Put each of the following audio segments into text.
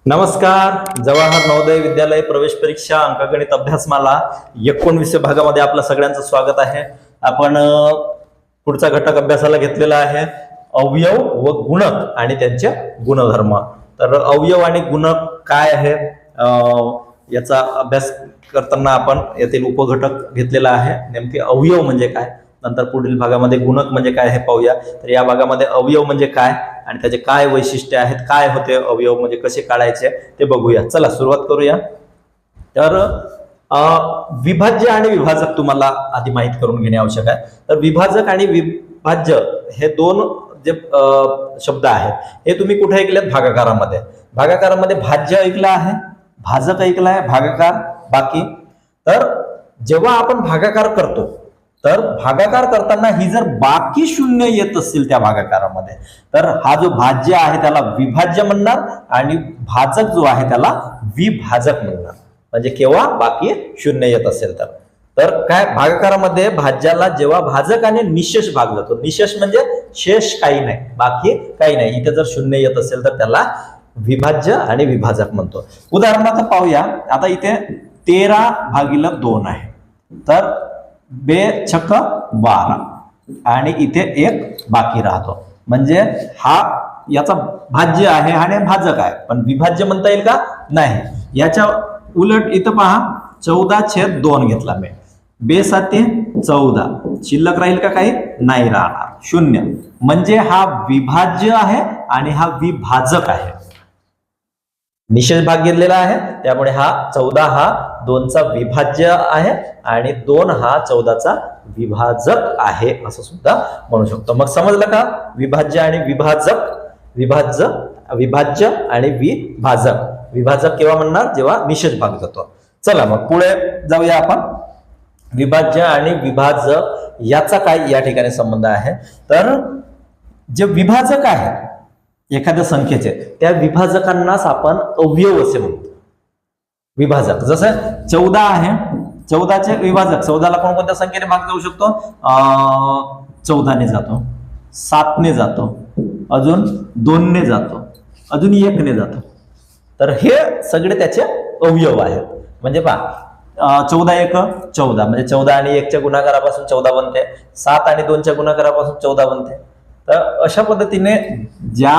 नमस्कार. जवाहर नवोदय विद्यालय प्रवेश परीक्षा अंकगणित अभ्यासमाला 19 भागामध्ये आपलं सगळ्यांचं स्वागत आहे. आपण पुढचा घटक अभ्यासाला घेतलेला आहे अवयव व गुणक आणि त्यांचे गुणधर्म. तर अवयव आणि गुणक काय आहे याचा अभ्यास करताना आपण यातील उपघटक घेतलेला आहे. नेमके अवयव म्हणजे काय, नंतर पुढील भागामध्ये गुणक म्हणजे काय हे पाहूया. तर या भागामध्ये अवयव म्हणजे काय आणि त्याचे काय वैशिष्ट्य आहेत, काय होते अवयव म्हणजे कसे काढायचे ते बघूया. चला सुरुवात करूया. तर विभाज्य आणि विभाजक तुम्हाला आधी माहित करून घेणे आवश्यक आहे. तर विभाजक आणि विभाज्य हे दोन जे शब्द आहेत हे तुम्ही कुठे ऐकलेत? भागाकारामध्ये. भागाकारामध्ये भाज्य ऐकलं आहे, भाजक ऐकलं आहे, भागाकार बाकी. तर जेव्हा आपण भागाकार करतो तर भागाकार करताना ही जर बाकी शून्य येत असतील त्या भागाकारामध्ये तर हा जो भाज्य आहे त्याला विभाज्य म्हणणार आणि भाजक जो आहे त्याला विभाजक म्हणणार. म्हणजे केव्हा बाकी शून्य येत असेल तर. तर काय भागाकारामध्ये भाज्याला जेव्हा भाजक आणि निशेष भाग जातो, निशेष म्हणजे शेष काही नाही, बाकी काही नाही, इथे जर शून्य येत असेल तर त्याला विभाज्य आणि विभाजक म्हणतो. उदाहरणार्थ पाहूया. आता इथे 13/2 आहे, तर 2 छक 12 आणि इथे 1 बाकी राहतो. म्हणजे हा याचा भाज्य आहे आणि भाजक आहे, पण विभाज्य म्हणता येईल का? नाही. याच्या उलट इथं पहा 14/2 घेतला मी, 2 7 14, शिल्लक राहील का? काही नाही राहणार, शून्य. म्हणजे हा विभाज्य आहे आणि हा विभाजक आहे. निशेष भाग घेतलेला आहे त्यामुळे हा 14 हा 2चा विभाज्य आहे आणि 2 हा 14चा विभाजक आहे असं सुद्धा म्हणू शकतो. मग समजलं का? विभाज्य आणि विभाजक, विभाज्य आणि विभाजक. विभाजक केव्हा म्हणणार? जेव्हा निशेष भाग जातो. चला मग पुढे जाऊया आपण. विभाज्य आणि विभाजक याचा काय या ठिकाणी संबंध आहे? तर जे विभाजक आहे एखाद्या संख्येचे त्या विभाजकांनाच आपण अवयव असे म्हणतो. विभाजक जसं 14 आहे, 14चे विभाजक 14ला कोणत्या संख्येने भाग जाऊ शकतो? 14 ने जातो, 7 ने जातो, अजून 2 ने जातो, अजून 1 ने जातो. तर हे सगळे त्याचे अवयव आहेत. म्हणजे पहा 14 1 14 म्हणजे 14 आणि 1च्या गुणाकारापासून 14 बनते, 7 आणि 2च्या गुणाकारापासून 14 बनते. तर अशा पद्धतीने ज्या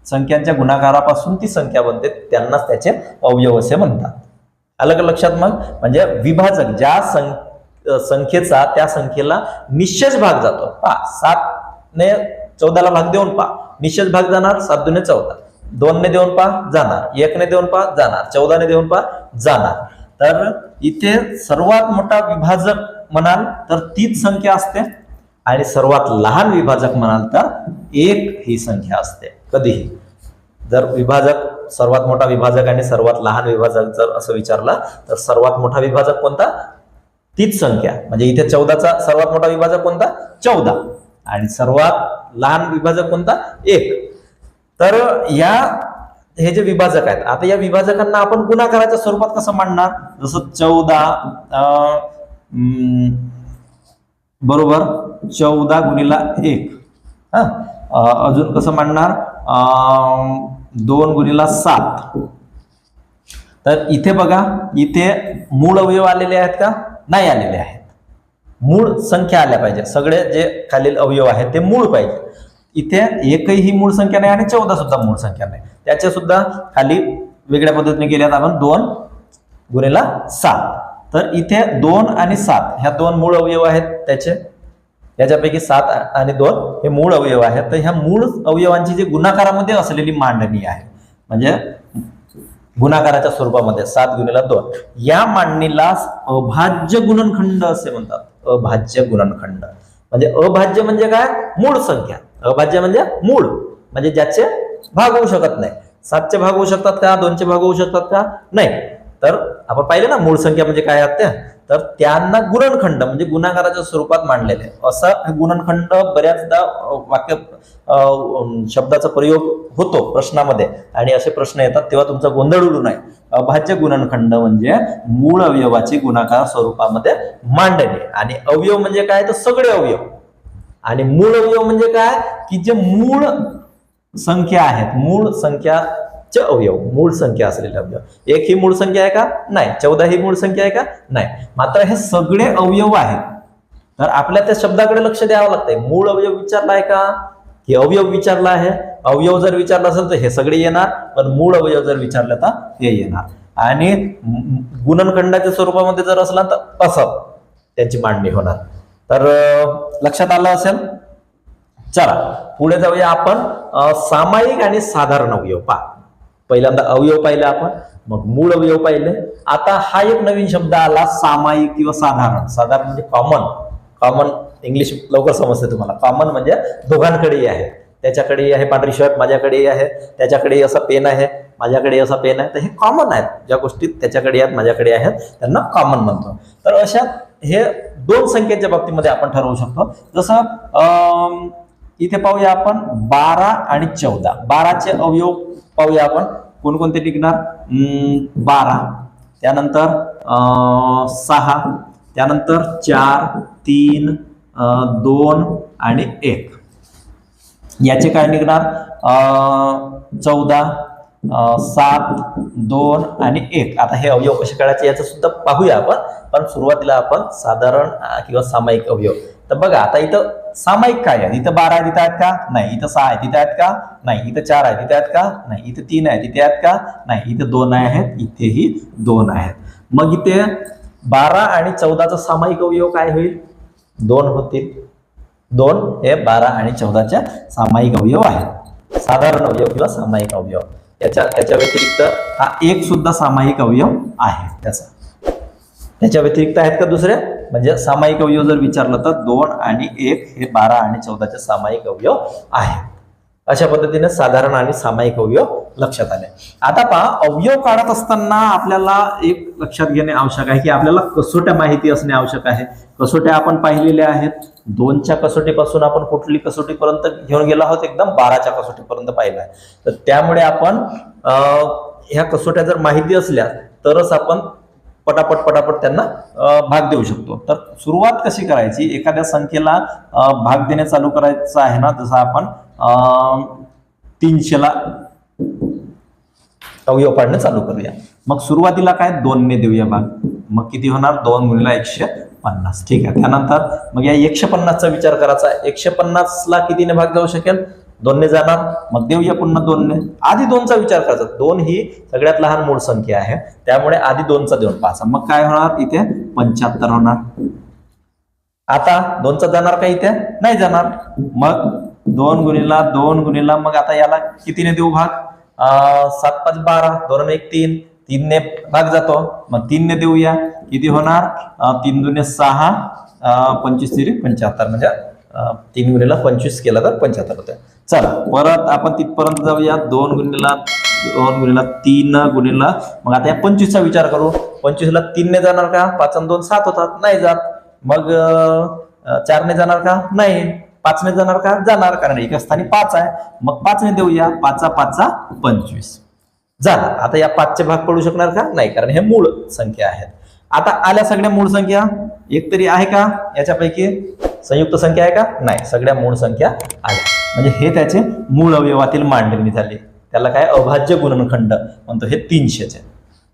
संख्यांच्या गुणाकारापासून ती संख्या बनते त्यांनाच त्याचे अवयव असे म्हणतात. आलं का लक्षात? मग म्हणजे विभाजक ज्या संख्येचा त्या संख्येला निशेष भाग जातो. पहा 7 ने 14ला भाग देऊन पहा, निशेष भाग जाणार 7 दुने 14, 2 ने देऊन पहा जाणार, 1 ने देऊन पहा जाणार, 14 ने देऊन पहा जाणार. तर इथे सर्वात मोठा विभाजक म्हणाल तर तीच संख्या असते आणि सर्वात लहान विभाजक म्हणाल तर 1 ही संख्या असते. कधीही जर विभाजक सर्वात मोठा विभाजक आणि सर्वात लहान विभाजक जर असं विचारला तर सर्वात मोठा विभाजक कोणता? तीच संख्या. म्हणजे इथे 14चा सर्वात मोठा विभाजक कोणता? 14 आणि सर्वात लहान विभाजक कोणता? 1. तर हे जे विभाजक आहेत, आता या विभाजकांना आपण गुणाकाराच्या स्वरूपात कसं मांडणार? जसं 14 बरोबर 14 गुणिला 1. अजून कसं मांडणार? 2 गुणिला 7. तर इथे बघा, इथे मूळ अवयव आलेले आहेत का? नाही आलेले आहेत. मूळ संख्या आल्या पाहिजे. सगळे जे खालील अवयव आहेत ते मूळ पाहिजे. इथे एकही ही मूळ संख्या नाही आणि 14 सुद्धा मूळ संख्या नाही. त्याच्या सुद्धा खाली वेगळ्या पद्धतीने केल्यात आपण 2 गुणिला 7. तर इथे 2 आणि 7 ह्या 2 मूळ अवयव आहेत त्याचे. याच्यापैकी 7 आणि 2 हे मूळ अवयव आहेत. तर ह्या मूळ अवयवांची जी गुणाकारामध्ये असलेली मांडणी आहे म्हणजे गुणाकाराच्या स्वरूपामध्ये 7 गुणिला 2 या मांडणीला अभाज्य गुणनखंड असे म्हणतात. अभाज्य गुणनखंड म्हणजे अभाज्य म्हणजे काय? मूळ संख्या. अभाज्य म्हणजे मूळ म्हणजे ज्याचे भाग होऊ शकत नाही. 7चे भाग होऊ शकतात का? 2चे भाग होऊ शकतात का? नाही. तर आपण पाहिले ना मूळ संख्या म्हणजे काय आहेत त्या. तर त्यांना गुणनखंड म्हणजे गुणाकाराच्या स्वरूपात मांडलेले. असं गुणनखंड बऱ्याचदा वाक्य शब्दाचा प्रयोग होतो प्रश्नामध्ये आणि असे प्रश्न येतात तेव्हा तुमचा गोंधळ उडू नये. अभाज्य गुणनखंड म्हणजे मूळ अवयवाची गुणाकार स्वरूपामध्ये मांडणे. आणि अवयव म्हणजे काय? तर सगळे अवयव. आणि मूळ अवयव म्हणजे काय? की जे मूळ संख्या आहेत, मूळ संख्या चे अवयव, मूळ संख्या असलेले अवयव. 1 ही मूळ संख्या आहे का? नाही. 14 ही मूळ संख्या आहे का? नाही. मात्र हे सगळे अवयव आहेत, तर आपल्या त्या शब्दाकडे लक्ष द्यावं लागतंय. मूळ अवयव विचारला आहे का? हे अवयव विचारला आहे. अवयव जर विचारला असेल तर हे सगळे येणार, पण मूळ अवयव जर विचारलं तर हे येणार. आणि गुणनखंडाच्या स्वरूपामध्ये जर असला तर असं त्यांची मांडणी होणार. तर लक्षात आलं असेल. चला पुढे जाऊया आपण. सामायिक आणि साधारण अवयव पहा. पहिल्यांदा अवयव पाहिले आपण, मग मूळ अवयव पाहिले. आता हा एक नवीन शब्द आला, सामायिक किंवा साधारण. साधारण म्हणजे कॉमन. कॉमन इंग्लिश लवकर समजते तुम्हाला. कॉमन म्हणजे दोघांकडेही आहे. त्याच्याकडेही आहे पांढरी शर्ट, माझ्याकडेही आहे. त्याच्याकडेही असा पेन आहे, माझ्याकडे असा पेन आहे. तर हे कॉमन आहेत. ज्या गोष्टी त्याच्याकडे आहेत, माझ्याकडे आहेत, त्यांना कॉमन म्हणतो. तर अशा हे दोन संख्येच्या बाबतीमध्ये आपण ठरवू शकतो. जसं इथे पाहूया आपण 12 आणि 14. 12चे अवयव पाहूया आपण कोणकोणते टिकणार. 12, त्यानंतर 6, त्यानंतर 4, 3, 2 आणि 1. याचे काय निघणार. 14, 7, 2 आणि 1. आता हे अवयव कसे काढायचे याचं सुद्धा पाहूया आपण, पण सुरुवातीला आपण साधारण किंवा सामायिक अवयव. तर बघा आता इथं सामायिक काय आहे. इथं 12 आहे, तिथे आहेत का? नाही. इथं 6 आहे, तिथे आहेत का? नाही. इथं 4 आहे, तिथे आहेत का? नाही. इथे 3 आहे, तिथे आहेत का? नाही. इथे 2 आहेत, इथेही 2 आहेत. मग इथे 12 आणि 14चा सामायिक अवयव काय होईल. 2 होतील. 2 हे 12 आणि 14च्या सामायिक अवयव आहेत. साधारण अवयव किंवा सामायिक अवयव. त्याच्या व्यतिरिक्त हा 1 सुद्धा सामायिक अवयव आहे. त्याच्या व्यतिरिक्त आहेत का दुसरे. म्हणजे सामायिक अवयव जर विचारलं तर 2 आणि 1 हे 12 आणि 14चे सामायिक अवयव आहेत. अशा पद्धतीने साधारण आणि सामायिक अवयव लक्षात आले. आता पहा, अवयव काढत असताना आपल्याला एक लक्षात घेणे आवश्यक आहे की आपल्याला कसोट्या माहिती असणे आवश्यक आहे. कसोट्या आपण पाहिलेल्या आहेत. 2च्या कसोटीपासून आपण कुठली कसोटीपर्यंत घेऊन गेलो आहोत, एकदम 12च्या कसोटीपर्यंत पाहिलं आहे. तर त्यामुळे आपण ह्या कसोट्या जर माहिती असल्या तरच आपण पटापट त्यांना भाग देऊ शकतो. तर सुरुवात कशी करायची. एखाद्या संख्येला भाग देणे चालू करायचं आहे ना, जसं आपण 300ला अवयव पाडणे चालू करूया. मग सुरुवातीला काय 2 ने देऊया भाग. मग किती होणार. 2 गुणिले 150. ठीक आहे. त्यानंतर मग या 150चा विचार करायचा. 150ला कितीने भाग जाऊ शकेल. 2 ने जाणार. मग देऊया पुन्हा 2 ने. आधी 2चा विचार करायचा. 2 ही सगळ्यात लहान मूळ संख्या आहे, त्यामुळे आधी 2चा देऊन पाहायचा. मग काय होणार. इथे 75 होणार. आता 2चा जाणार का इथे. नाही जाणार. मग 2 गुणिला 2 गुणिला मग आता याला कितीने देऊ भाग. 7 5 12, 2 1 3. 3 ने भाग जातो. मग 3 ने देऊया. किती होणार. 3 दुने 6, 25 3 75. म्हणजे 3 गुणिला 25 केला तर 75 होते. चला परत आपण तिथपर्यंत जाऊया. 2 गुणिला 3 गुणिला मग आता या 25चा विचार करू. 25ला 3 ने जाणार का. 5 आणि 2 7 होतात. नाही जात. मग 4 ने जाणार का. नाही. 5 ने जाणार का. जाणार, कारण एका स्थानी 5 आहे. मग 5 ने देऊया. 5 5 25 झाला. आता या 5चे भाग पडू शकणार का. नाही, कारण हे मूळ संख्या आहेत. आता आल्या सगळ्या मूळ संख्या. एक तरी आहे का याच्यापैकी संयुक्त संख्या आहे का. नाही, सगळ्या मूळ संख्या आल्या. म्हणजे हे त्याचे मूळ अवयवातील मांडणी झाली. त्याला काय अभाज्य गुणनखंड म्हणतो. हे 300चे.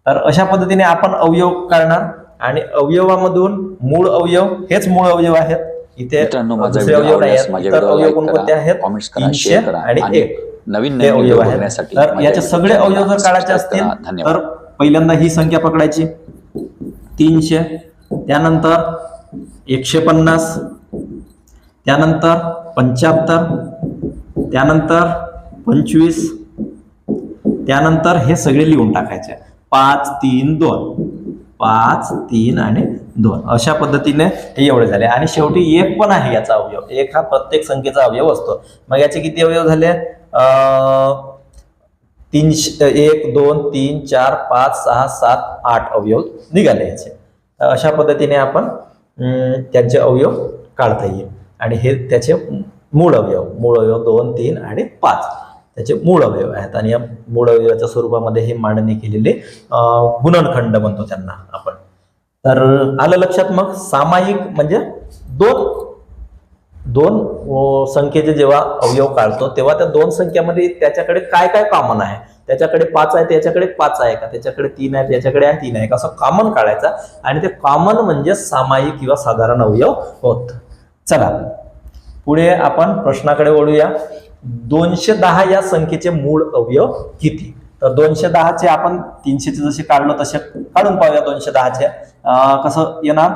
तर अशा पद्धतीने आपण अवयव काढणार आणि अवयवामधून मूळ अवयव हेच मूळ अवयव आहेत. इथे दुसरे अवयव नाही आहेत. तर अवयव कोणकोणते आहेत. 300 आणि 1 नवीन अवयव आहेत. तर याचे सगळे अवयव जर काढायचे असतील तर पहिल्यांदा ही संख्या पकडायची 300, त्यानंतर 150, त्यानंतर 75, त्यानंतर 25, त्यानंतर हे सगळे लिहून टाकायचे. 5 3 2, 5 3 आणि 2 अशा पद्धतीने हे एवढे झाले. आणि शेवटी 1 पण आहे याचा अवयव. 1 हा प्रत्येक संख्येचा अवयव असतो. मग याचे किती अवयव झाले. 300 1 2 3 4 5 6 7 8 अवयव निघाले याचे. अशा पद्धतीने आपण त्यांचे अवयव काढता येईल. आणि हे त्याचे मूळ अवयव 2 3 आणि 5 त्याचे मूळ अवयव आहेत. आणि या मूळ अवयवाच्या स्वरूपामध्ये हे मांडणी केलेले गुणनखंड म्हणतो त्यांना आपण. तर आलं लक्षात. मग सामायिक म्हणजे दोन संख्येचे जेव्हा अवयव काढतो तेव्हा त्या 2 संख्यामध्ये त्याच्याकडे काय काय कॉमन आहे त्याच्याकडे 5 आहे त्याच्याकडे 5 आहे का, त्याच्याकडे 3 आहे त्याच्याकडे 3 आहे का, असं कॉमन काढायचा आणि ते कॉमन म्हणजे सामायिक किंवा साधारण अवयव होत. चला पुढे आपण प्रश्नाकडे वळूया. 210 या संख्येचे मूळ अवयव किती? तर 210चे आपण 300चे जसे काढलो तसे काढून पाहूया. 210चे कसं येणार,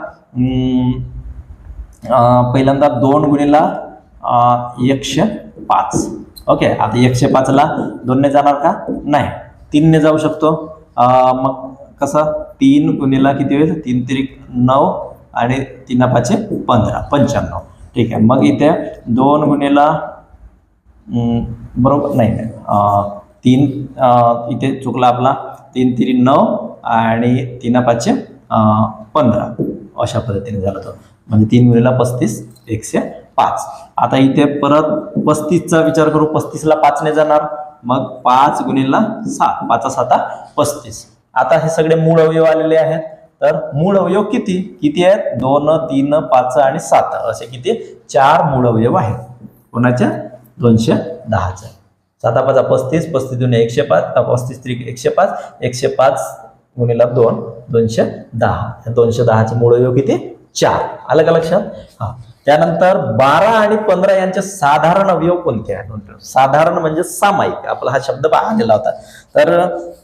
पहिल्यांदा 2 गुणिला 105. ओके, आता 105 ला 2 ने जाणार का, नाही 3 ने जाऊ शकतो. मग कसं 3 गुणिला किती होईल, 3 त्रिक 9 आणि 3 5 15, 95. ठीक आहे, मग इथे 2 गुणिला बरोबर नाही 3 इथे चुकला आपला, 3 3 9 आणि 3 5 15 अशा पद्धतीने झाला तो, म्हणजे 3 गुणिला 35 105. आता इथे परत 35चा विचार करू. 35 ला 5 ने जाणार, मग 5 गुणिला 7, 5 7 35. आता हे सगळे मूळ अवयव आलेले आहेत. तर मूळ अवयव किती आहेत, 2 3 5 आणि 7 असे किती 4 मूळ अवयव आहेत. कोणाच्या, 210च्या. 7 5 35, 35 2 105, 35 त्रिक 105, 105 गुणिला 2 210. 210चे मूळ अवयव किती, 4. आलं का लक्षात? हा. त्यानंतर 12 आणि 15 यांचे साधारण अवयव कोणते आहेत? साधारण म्हणजे सामायिक, आपला हा शब्द आलेला होता. तर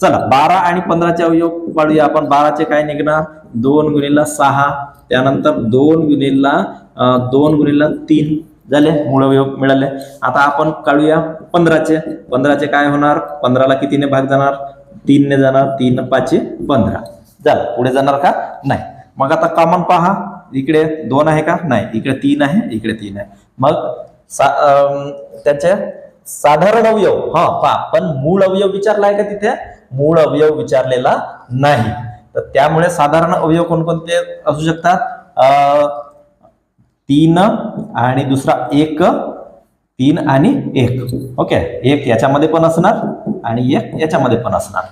चला 12 आणि 15चे अवयव काढूया आपण. 12चे काय निघणार, 2 गुणिला 6, त्यानंतर 2 गुणिला 3 झाले, मूळ अवयव मिळाले. आता आपण काढूया 15चे. 15चे काय होणार, 15ला कितीने भाग जाणार, 3 ने जाणार, 3 5 15 झालं. पुढे जाणार का, नाही. मग आता कॉमन पहा, इकडे 2 आहे का, नाही, इकडे 3 आहे, इकडे 3 आहे. मग त्याचे साधारण अवयव पहा, पण मूळ अवयव विचारलाय का, तिथे मूळ अवयव विचारलेला नाही. तर त्यामुळे साधारण अवयव कोणकोणते असू शकतात, 3 आणि दुसरा 1, 3 आणि 1. ओके, 1 याच्यामध्ये पण असणार आणि 1 याच्यामध्ये पण असणार.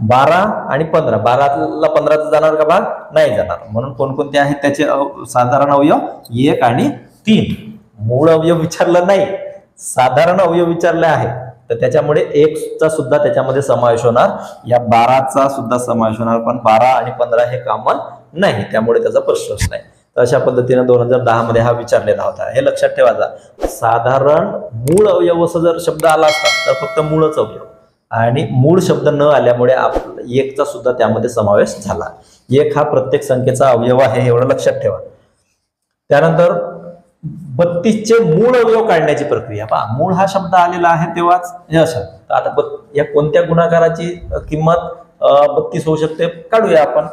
12 आणि 15, 12ला 15 जाणार का भाग, नाही जाणार. म्हणून कोणकोणते आहेत त्याचे साधारण अवयव, 1 आणि 3. मूळ अवयव विचारलं नाही, साधारण अवयव विचारले आहे. तर त्याच्यामुळे 1 चा सुद्धा त्याच्यामध्ये समावेश होणार, या 12चा सुद्धा समावेश होणार. पण 12 आणि 15 हे कॉमन नाही, त्यामुळे त्याचा प्रश्नच नाही. तर अशा पद्धतीने 2010 मध्ये हा विचारलेला होता. हे लक्षात ठेवायचा. साधारण मूळ अवयव असं जर शब्द आला असता तर फक्त मूळच अवयव, आणि मूळ शब्द न आल्यामुळे 1 चा सुद्धा त्यामध्ये समावेश झाला. 1 हा प्रत्येक संख्येचा अवयव आहे, एवढं लक्षात ठेवा. त्यानंतर 32चे मूळ अवयव काढण्याची प्रक्रिया पहा. मूळ हा शब्द आलेला आहे तेव्हाच हे असं. तर आता या कोणत्या गुणाकाराची किंमत 32 होऊ शकते काढूया आपण.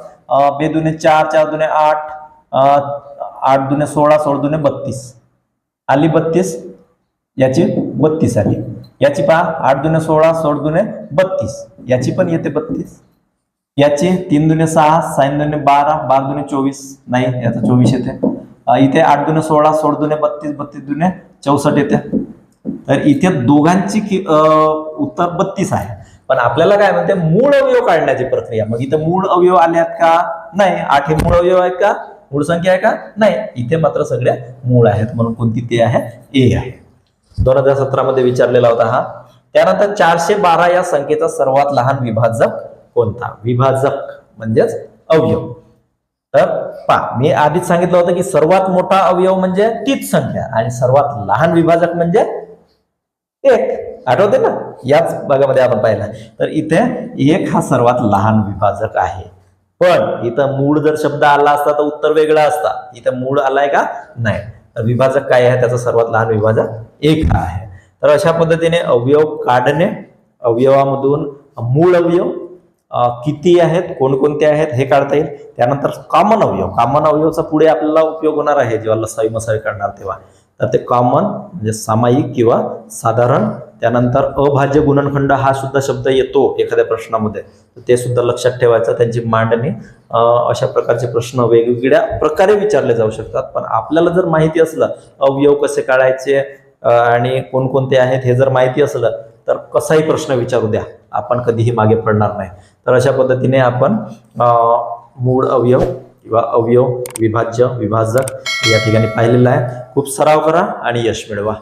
2 दुने 4, 4 दुने 8, 8 दुने 16, 16 दुने 32 आली 32. याची 32 आली. याची पहा 8 दुने 16, 16 दुने 32, याची पण येते 32. याची 3 दुने 6, 6 दुने 12, 12 दुने 24, नाही याचा 24 येते. इथे 8 दुने 16, 16 दुने 32, 32 दुने 64 येते. तर इथे दोघांची उत्तर 32 आहे. पण आपल्याला काय म्हणते, मूळ अवयव काढण्याची प्रक्रिया. मग इथे मूळ अवयव आल्यात का, नाही. 8 हे मूळ अवयव आहेत का, मूळ संख्या आहे का, नाही. इथे मात्र सगळ्या मूळ आहेत, म्हणून कोणती ते आहे, ए आहे. 2017 मध्ये विचारलेला होता हा. त्यानंतर 412 या संख्येचा सर्वात लहान विभाजक कोणता? विभाजक म्हणजेच अवयव. तर पहा, मी आधीच सांगितलं होतं की सर्वात मोठा अवयव म्हणजे तीच संख्या आणि सर्वात लहान विभाजक म्हणजे 1. आठवते ना, याच भागामध्ये आपण पाहिला. तर इथे 1 हा सर्वात लहान विभाजक आहे. पण इथं मूळ जर शब्द आला असता तर उत्तर वेगळा असता. इथं मूळ आलाय का, नाही. तर विभाजक काय आहे, त्याचा सर्वात लहान विभाजक 1 हा आहे. तर अशा पद्धतीने अवयव काढणे, अवयवामधून मूळ अवयव किती आहेत, कोणकोणते आहेत हे काढता येईल. त्यानंतर कॉमन अवयव, कॉमन अवयवचा पुढे आपल्याला उपयोग होणार आहे जेव्हा लसावी मसावी काढणार तेव्हा. तर ते कॉमन म्हणजे सामायिक किंवा साधारण. त्यानंतर अभाज्य गुणनखंड हा सुद्धा शब्द येतो एखाद्या प्रश्नामध्ये, तर ते सुद्धा लक्षात ठेवायचं. त्यांची मांडणी, अशा प्रकारचे प्रश्न वेगवेगळ्या प्रकारे विचारले जाऊ शकतात. पण आपल्याला जर माहिती असलं अवयव कसे काढायचे आणि कोणकोणते आहेत हे जर माहिती असलं तर कसाही प्रश्न विचारू द्या, आपण कधीही मागे पडणार नाही. तर अशा पद्धतीने आपण मूळ अवयव किंवा अवयव, विभाज्य, विभाजक या ठिकाणी पाहिलेलं आहे. खूप सराव करा आणि यश मिळवा.